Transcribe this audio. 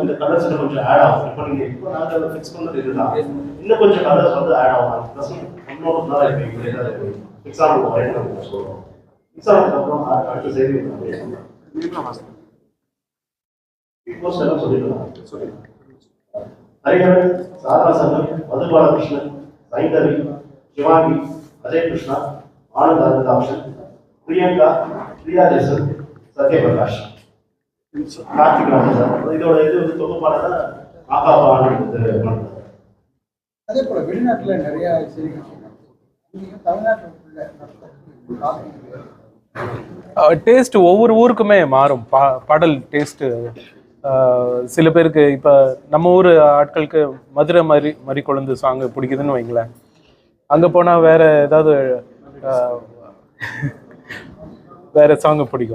இந்த கலர்ஸ் கொஞ்சம் ஆட் ஆகும். இப்போ நீங்க இப்போ நாங்கள் ஃபிக்ஸ் பண்ணது இதுதான். இன்னும் கொஞ்சம் கலர்ஸ் வந்து ஆட் ஆகும். ப்ளஸ் இன்னொரு நாள் இப்போ எக்ஸாம்பிள் வரைக்கும் சொல்லுவோம். எக்ஸாம்பிள் அப்புறம் அடுத்த செய்தி இப்போ சொல்லிடலாம். ஹரிஹரன், சாரா சங்கர், மது பாலகிருஷ்ணன், சைந்தவி, சிவாங்கி, அஜய் கிருஷ்ணா, ஆனந்த் அனந்தாப்ஷன், பிரியங்கா, பிரியா ஜெசன், சத்யபிரகாஷ், கார்த்திக் ராமன். இதோட இது வந்து தொகுப்பாளர் ஆகாபா ஆனந்த். அதே போல வெளிநாட்டில் நிறைய டேஸ்ட் ஒவ்வொரு ஊருக்குமே மாறும். பாடல் டேஸ்ட்டு சில பேருக்கு இப்போ நம்ம ஊர் ஆட்களுக்கு மதுரை மறி கொழுந்து சாங்கு பிடிக்குதுன்னு வைங்களேன். அங்கே போனால் வேற ஏதாவது வேற சாங்கு பிடிக்கும்.